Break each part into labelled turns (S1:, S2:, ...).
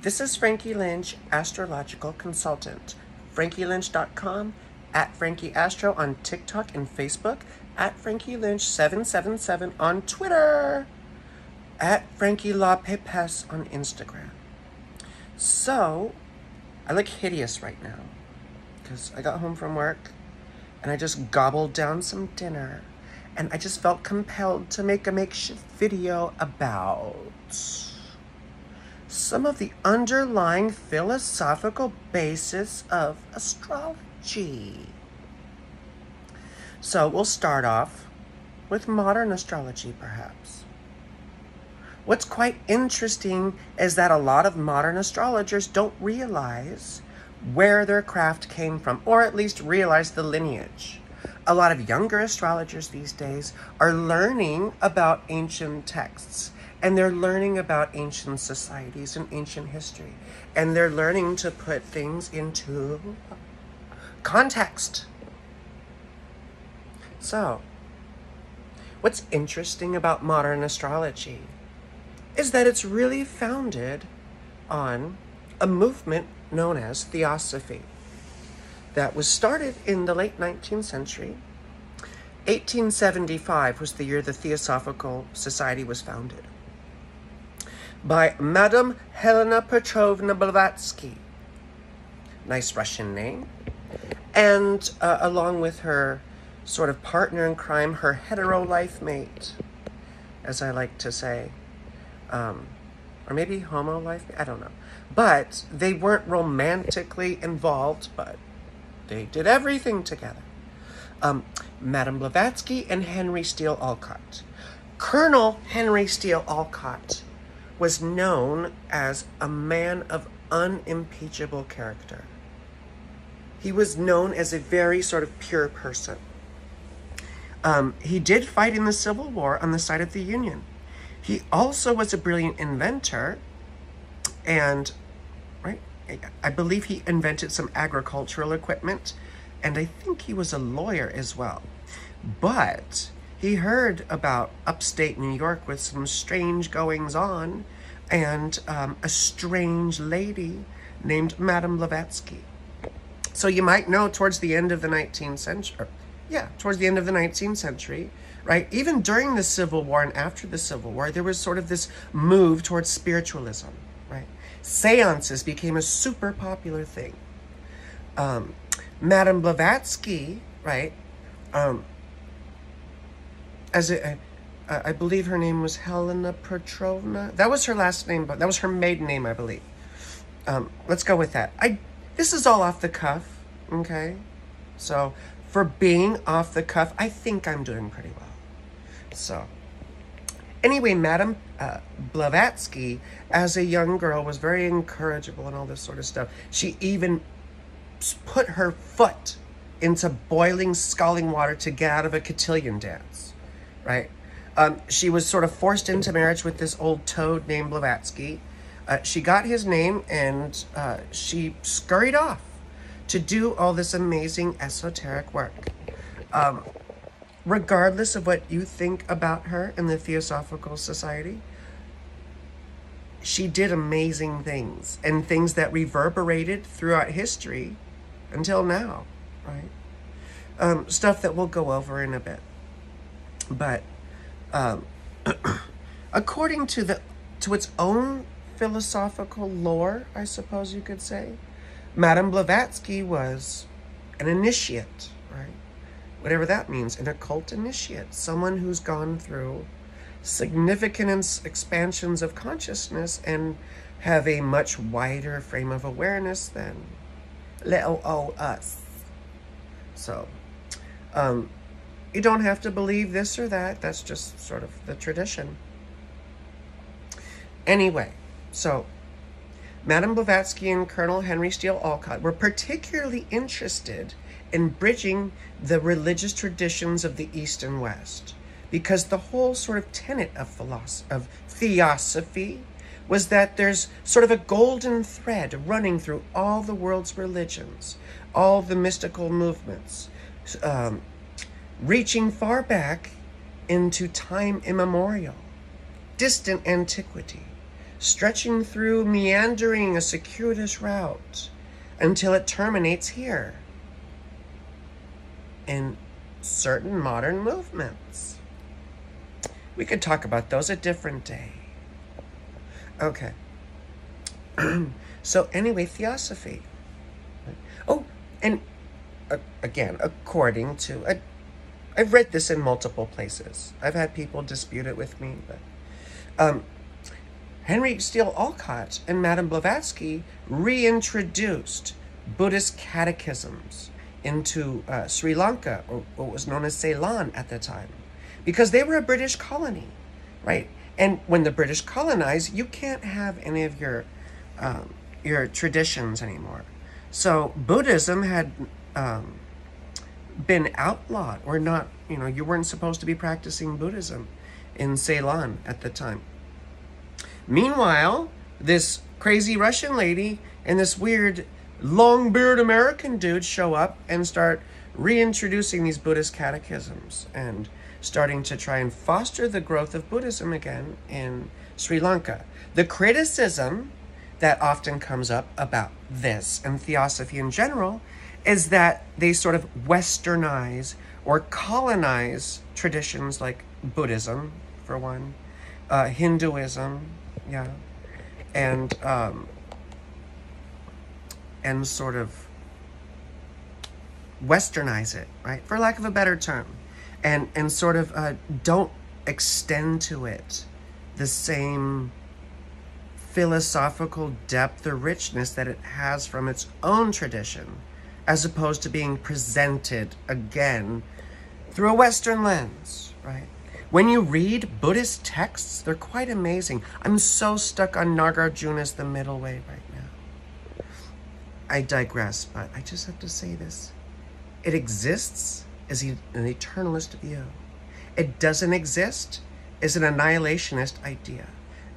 S1: This is Frankie Lynch, astrological consultant. FrankieLynch.com, at Frankie Astro on TikTok and Facebook, at Frankie Lynch 777 on Twitter, at Frankie La Pepes on Instagram. So, I look hideous right now because I got home from work and I just gobbled down some dinner and I just felt compelled to make a makeshift video about some of the underlying philosophical basis of astrology. So we'll start off with modern astrology, perhaps. What's quite interesting is that a lot of modern astrologers don't realize where their craft came from, or at least realize the lineage. A lot of younger astrologers these days are learning about ancient texts, and they're learning about ancient societies and ancient history, and they're learning to put things into context. So, what's interesting about modern astrology is that it's really founded on a movement known as theosophy that was started in the late 19th century. 1875 was the year the Theosophical Society was founded by Madame Helena Petrovna Blavatsky. Nice Russian name. And along with her sort of partner in crime, her hetero life mate, as I like to say, or maybe homo life, I don't know. But they weren't romantically involved, but they did everything together. Madame Blavatsky and Henry Steele Olcott. Colonel Henry Steele Olcott was known as a man of unimpeachable character. He was known as a very sort of pure person. He did fight in the Civil War on the side of the Union. He also was a brilliant inventor, and I believe he invented some agricultural equipment, and I think he was a lawyer as well. But he heard about upstate New York with some strange goings-on, and a strange lady named Madame Blavatsky. So you might know towards the end of the 19th century, towards the end of the 19th century, right? Even during the Civil War and after the Civil War, there was sort of this move towards spiritualism, right? Seances became a super popular thing. Madame Blavatsky, right? I believe her name was Helena Petrovna. That was her last name, but that was her maiden name, I believe. Let's go with that. This is all off the cuff, okay? So for being off the cuff, I think I'm doing pretty well. So anyway, Madame Blavatsky, as a young girl, was very incorrigible and all this sort of stuff. She even put her foot into boiling, scalding water to get out of a cotillion dance, right? She was sort of forced into marriage with this old toad named Blavatsky. She got his name, and she scurried off to do all this amazing esoteric work. Regardless of what you think about her in the Theosophical Society, she did amazing things, and things that reverberated throughout history until now, right? Stuff that we'll go over in a bit. But according to its own philosophical lore, I suppose you could say, Madame Blavatsky was an initiate, right? Whatever that means, an occult initiate, someone who's gone through significant expansions of consciousness and have a much wider frame of awareness than little old us. So, you don't have to believe this or that. That's just sort of the tradition. Anyway, so Madame Blavatsky and Colonel Henry Steele Olcott were particularly interested in bridging the religious traditions of the East and West, because the whole sort of tenet of theosophy was that there's sort of a golden thread running through all the world's religions, all the mystical movements, reaching far back into time immemorial, distant antiquity, stretching through, meandering a circuitous route until it terminates here in certain modern movements. We could talk about those a different day. Okay. So anyway, theosophy. Oh, and again, according to, I've read this in multiple places. I've had people dispute it with me, but Henry Steele Olcott and Madame Blavatsky reintroduced Buddhist catechisms into Sri Lanka, or what was known as Ceylon at the time, because they were a British colony, right? And when the British colonized, you can't have any of your traditions anymore. So Buddhism had been outlawed, or not, you weren't supposed to be practicing Buddhism in Ceylon at the time. Meanwhile, this crazy Russian lady and this weird long-beard American dude show up and start reintroducing these Buddhist catechisms and starting to try and foster the growth of Buddhism again in Sri Lanka. The criticism that often comes up about this and theosophy in general is that they sort of westernize or colonize traditions like Buddhism, for one, Hinduism, yeah, and sort of westernize it, right, for lack of a better term, and sort of don't extend to it the same philosophical depth or richness that it has from its own tradition, as opposed to being presented again through a Western lens, right? When you read Buddhist texts, they're quite amazing. I'm so stuck on Nagarjuna's The Middle Way right now. I digress, but I just have to say this. It exists as an eternalist view. It doesn't exist as an annihilationist idea.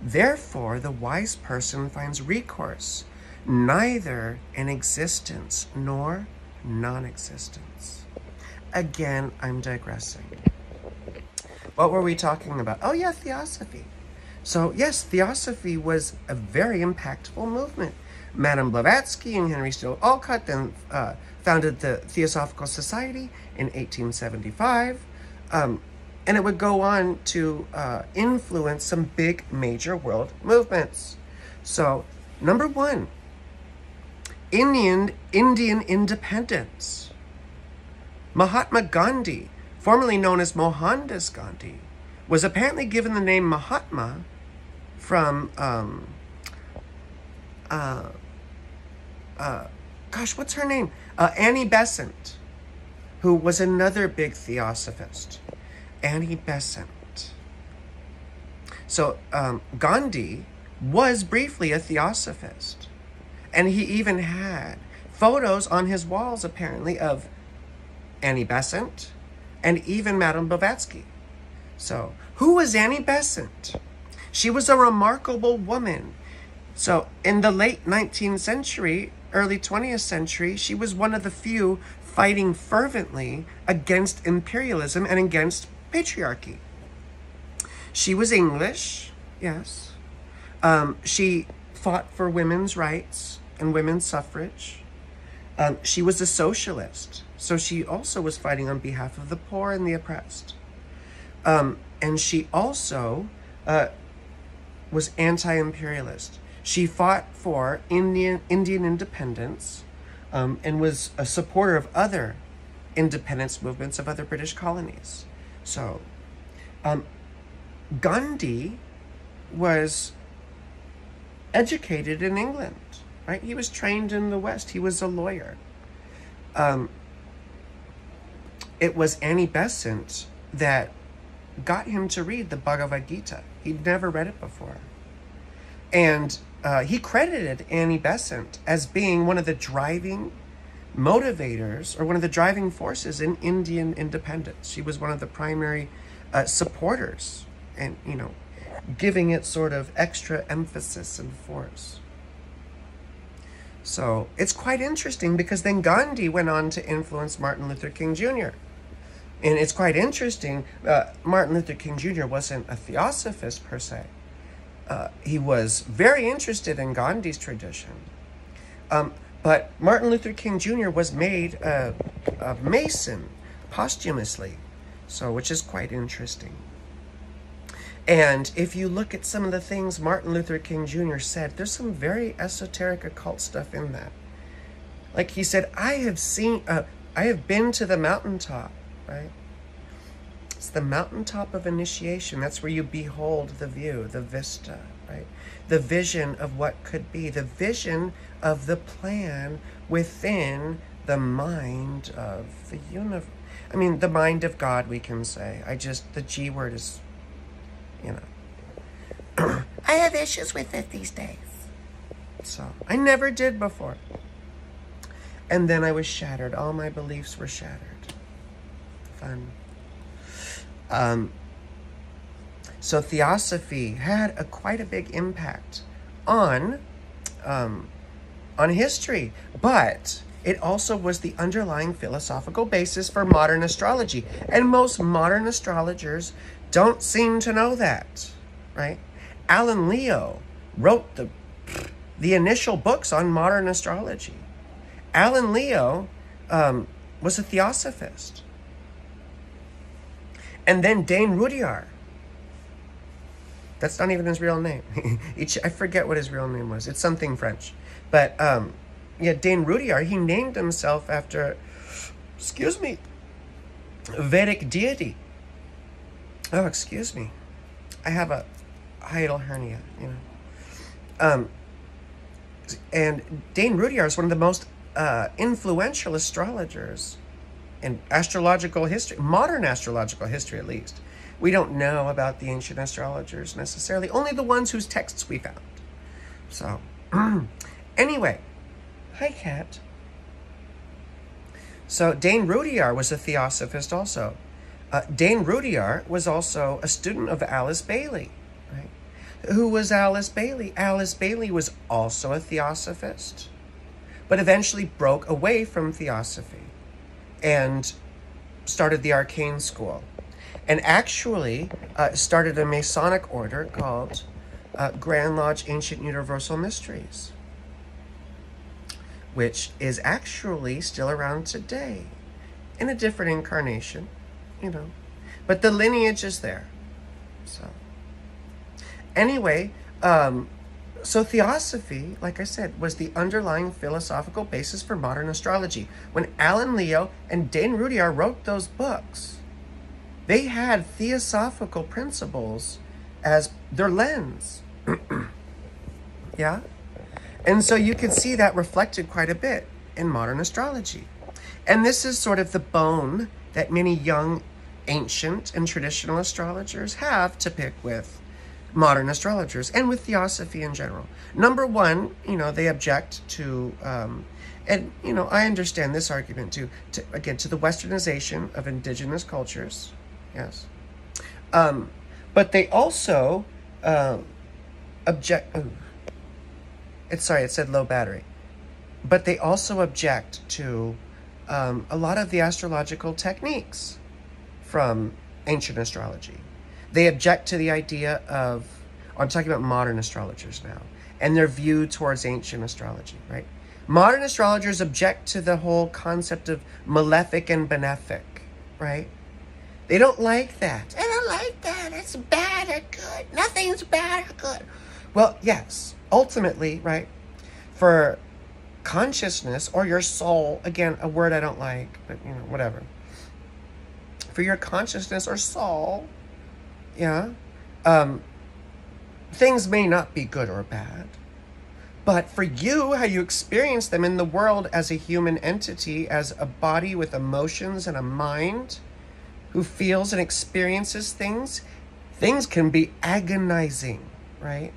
S1: Therefore, the wise person finds recourse neither in existence nor non-existence. Again, I'm digressing. What were we talking about? Oh yeah, theosophy. So yes, theosophy was a very impactful movement. Madame Blavatsky and Henry Steele Olcott then founded the Theosophical Society in 1875. And it would go on to influence some big major world movements. So, number one, Indian independence. Mahatma Gandhi, formerly known as Mohandas Gandhi, was apparently given the name Mahatma from, gosh, what's her name? Annie Besant, who was another big theosophist. Annie Besant. So Gandhi was briefly a theosophist. And he even had photos on his walls, apparently, of Annie Besant and even Madame Blavatsky. So who was Annie Besant? She was a remarkable woman. So in the late 19th century, early 20th century, she was one of the few fighting fervently against imperialism and against patriarchy. She was English, yes. She fought for women's rights and women's suffrage. She was a socialist, so she also was fighting on behalf of the poor and the oppressed. And she also was anti-imperialist. She fought for Indian independence and was a supporter of other independence movements of other British colonies. So, Gandhi was educated in England, right? He was trained in the West. He was a lawyer. It was Annie Besant that got him to read the Bhagavad Gita. He'd never read it before. And he credited Annie Besant as being one of the driving motivators, or one of the driving forces in Indian independence. She was one of the primary supporters, and giving it sort of extra emphasis and force. So it's quite interesting, because then Gandhi went on to influence Martin Luther King Jr. And it's quite interesting, Martin Luther King Jr. wasn't a theosophist per se. he was very interested in Gandhi's tradition. But Martin Luther King Jr. was made a Mason posthumously, so which is quite interesting. And if you look at some of the things Martin Luther King Jr. said, there's some very esoteric occult stuff in that. Like he said, I have been to the mountaintop, right? It's the mountaintop of initiation. That's where you behold the view, the vista, right? The vision of what could be, the vision of the plan within the mind of the universe. I mean, the mind of God, we can say. The G word is, I have issues with it these days. So, I never did before. And then I was shattered. All my beliefs were shattered. Fun. So theosophy had quite a big impact on history, but it also was the underlying philosophical basis for modern astrology. And most modern astrologers don't seem to know that, right? Alan Leo wrote the initial books on modern astrology. Alan Leo was a theosophist. And then Dane Rudyard. That's not even his real name. I forget what his real name was. It's something French. But, Dane Rudyard, he named himself after, Vedic deity. Oh, excuse me. I have a hiatal hernia, And Dane Rudyard is one of the most influential astrologers in astrological history, modern astrological history at least. We don't know about the ancient astrologers necessarily, only the ones whose texts we found. So, anyway, hi Kat. So Dane Rudyard was a theosophist also. Dane Rudyard was also a student of Alice Bailey, right? Who was Alice Bailey? Alice Bailey was also a theosophist, but eventually broke away from theosophy and started the arcane school, and actually started a Masonic order called Grand Lodge Ancient Universal Mysteries, which is actually still around today in a different incarnation, but the lineage is there. So anyway, so theosophy, like I said, was the underlying philosophical basis for modern astrology. When Alan Leo and Dane Rudyard wrote those books, they had theosophical principles as their lens. Yeah? And so you can see that reflected quite a bit in modern astrology. And this is sort of the bone that many young, ancient, and traditional astrologers have to pick with modern astrologers and with theosophy in general. Number one, they object to, I understand this argument too, to the westernization of indigenous cultures, yes. But they also object, it said low battery. But they also object to a lot of the astrological techniques from ancient astrology. They object to the idea of, I'm talking about modern astrologers now, and their view towards ancient astrology, right? Modern astrologers object to the whole concept of malefic and benefic, right? They don't like that. I don't like that. It's bad or good. Nothing's bad or good. Well, yes, ultimately, right, for consciousness or your soul, again, a word I don't like, but, whatever. For your consciousness or soul, things may not be good or bad, but for you, how you experience them in the world as a human entity, as a body with emotions and a mind who feels and experiences things can be agonizing, right?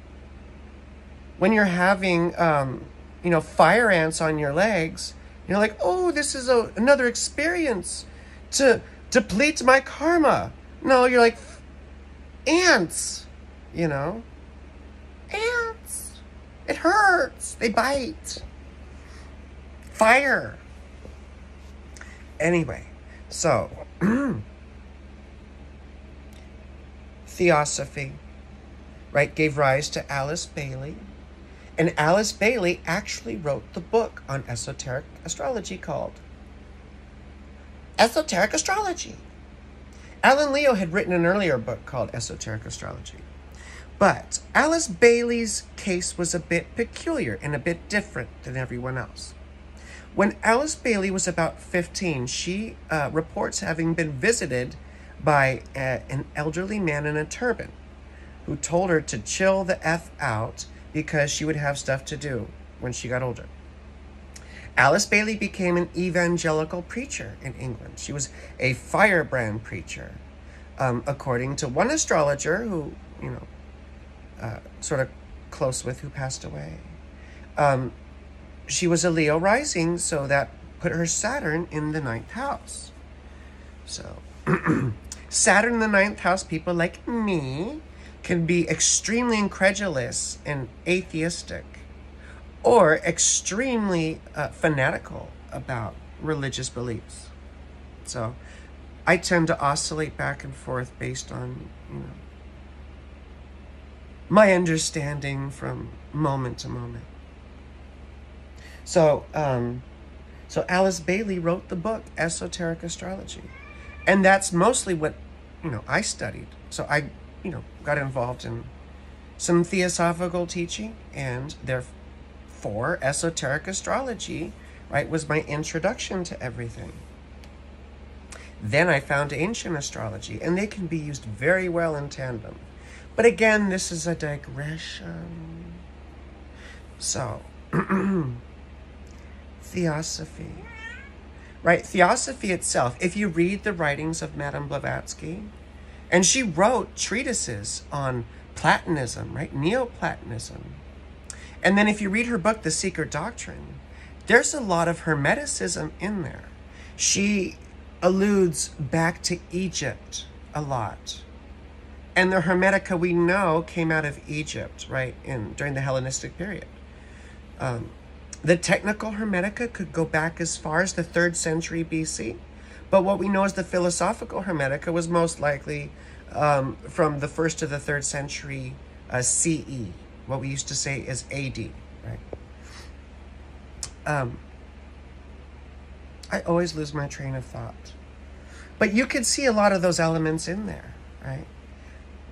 S1: When you're having, fire ants on your legs, you're like, oh, this is another experience to deplete my karma. No, you're like, ants, ants. It hurts. They bite. Fire. Anyway, so theosophy, right, gave rise to Alice Bailey. And Alice Bailey actually wrote the book on esoteric astrology called Esoteric Astrology. Alan Leo had written an earlier book called Esoteric Astrology. But Alice Bailey's case was a bit peculiar and a bit different than everyone else. When Alice Bailey was about 15, she reports having been visited by an elderly man in a turban who told her to chill the F out because she would have stuff to do when she got older. Alice Bailey became an evangelical preacher in England. She was a firebrand preacher, according to one astrologer who, sort of close with, who passed away. She was a Leo rising, so that put her Saturn in the 9th house. So Saturn in the 9th house, people like me can be extremely incredulous and atheistic, or extremely fanatical about religious beliefs. So I tend to oscillate back and forth based on, my understanding from moment to moment. So Alice Bailey wrote the book Esoteric Astrology, and that's mostly what, I studied. So I, got involved in some theosophical teaching, and therefore esoteric astrology, right, was my introduction to everything. Then I found ancient astrology, and they can be used very well in tandem. But again, this is a digression. So, theosophy. Right, theosophy itself, if you read the writings of Madame Blavatsky, and she wrote treatises on Platonism, right, Neoplatonism. And then if you read her book, The Secret Doctrine, there's a lot of Hermeticism in there. She alludes back to Egypt a lot. And the Hermetica we know came out of Egypt, right, during the Hellenistic period. The technical Hermetica could go back as far as the 3rd century BC. But what we know is the philosophical Hermetica was most likely from the 1st to the 3rd century CE. What we used to say is AD, right? I always lose my train of thought. But you can see a lot of those elements in there, right?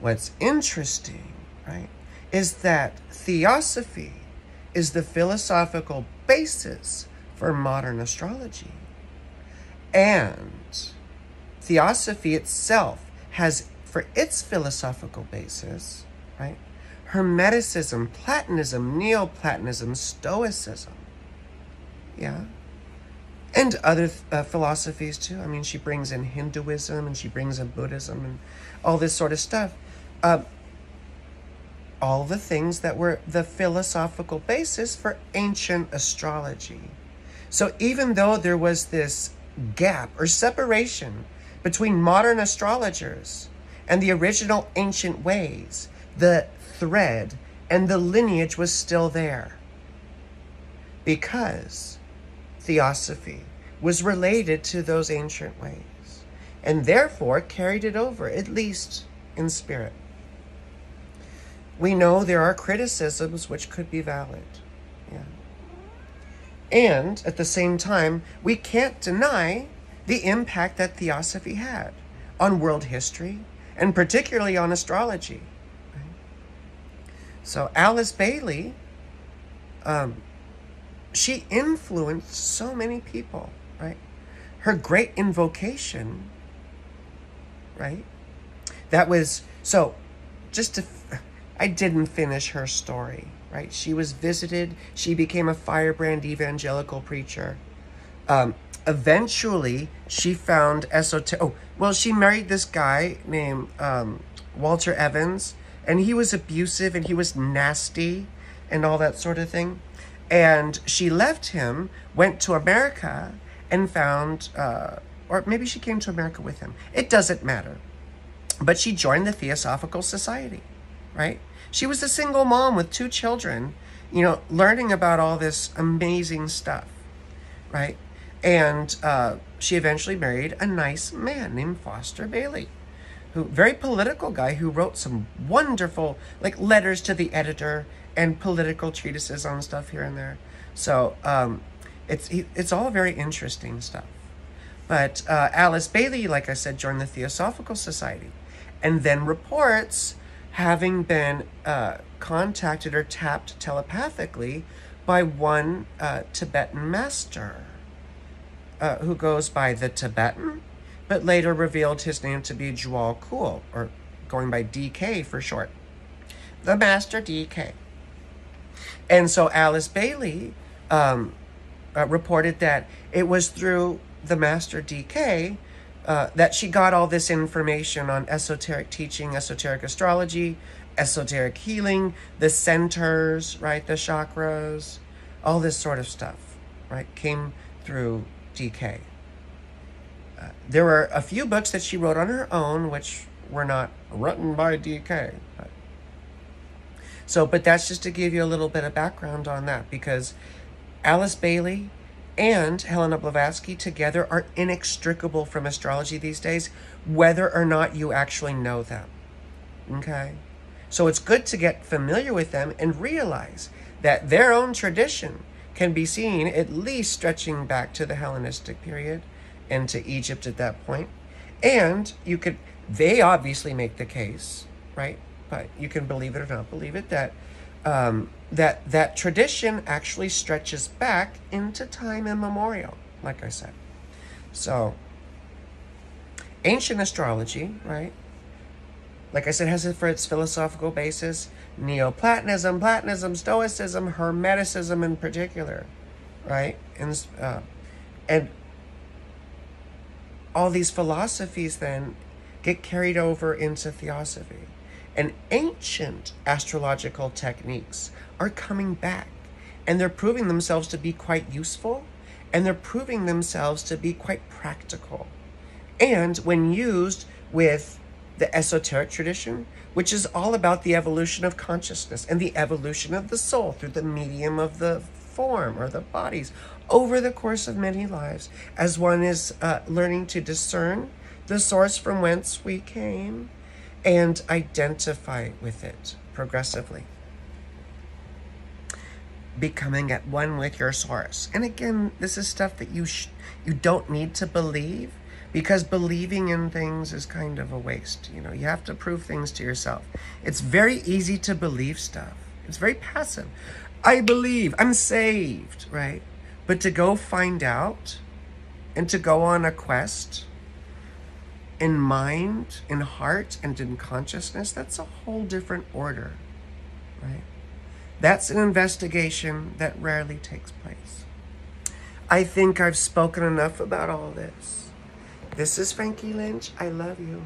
S1: What's interesting, right, is that theosophy is the philosophical basis for modern astrology. And theosophy itself has, for its philosophical basis, right, Hermeticism, Platonism, Neoplatonism, stoicism, yeah, and other philosophies too. I mean, she brings in Hinduism, and she brings in Buddhism, and all this sort of stuff. All the things that were the philosophical basis for ancient astrology. So even though there was this gap or separation between modern astrologers and the original ancient ways, the thread and the lineage was still there, because theosophy was related to those ancient ways and therefore carried it over, at least in spirit. We know there are criticisms which could be valid. Yeah. And at the same time, we can't deny the impact that theosophy had on world history, and particularly on astrology. Right? So Alice Bailey, she influenced so many people, right? Her great invocation, right? That was, so just to, I didn't finish her story, right? She was visited. She became a firebrand evangelical preacher. Eventually, she found she married this guy named Walter Evans, and he was abusive and he was nasty and all that sort of thing. And she left him, went to America, and found, or maybe she came to America with him. It doesn't matter. But she joined the Theosophical Society, right? She was a single mom with 2 children, learning about all this amazing stuff, right? And she eventually married a nice man named Foster Bailey, very political guy who wrote some wonderful, like, letters to the editor and political treatises on stuff here and there. So it's all very interesting stuff. But Alice Bailey, like I said, joined the Theosophical Society, and then reports having been contacted or tapped telepathically by one Tibetan master who goes by the Tibetan, but later revealed his name to be Jwal Khul, or going by DK for short. The Master DK. And so Alice Bailey reported that it was through the Master DK that she got all this information on esoteric teaching, esoteric astrology, esoteric healing, the centers, right, the chakras, all this sort of stuff, right, came through DK. There were a few books that she wrote on her own, which were not written by DK. But that's just to give you a little bit of background on that, because Alice Bailey and Helena Blavatsky together are inextricable from astrology these days, whether or not you actually know them. Okay? So it's good to get familiar with them and realize that their own tradition can be seen at least stretching back to the Hellenistic period and to Egypt at that point. And they obviously make the case, right? But you can believe it or not believe it, that that tradition actually stretches back into time immemorial, like I said. So, ancient astrology, right? Like I said, has it for its philosophical basis. Neoplatonism, Platonism, stoicism, Hermeticism in particular, right? And all these philosophies then get carried over into theosophy. And ancient astrological techniques are coming back, and they're proving themselves to be quite useful, and they're proving themselves to be quite practical. And when used with the esoteric tradition, which is all about the evolution of consciousness and the evolution of the soul through the medium of the form or the bodies over the course of many lives, as one is learning to discern the source from whence we came and identify with it progressively. Becoming at one with your source. And again, this is stuff that you don't need to believe, because believing in things is kind of a waste. You have to prove things to yourself. It's very easy to believe stuff. It's very passive. I believe, I'm saved, right? But to go find out and to go on a quest in mind, in heart, and in consciousness, that's a whole different order, right? That's an investigation that rarely takes place. I think I've spoken enough about all this. This is Frankie Lynch. I love you.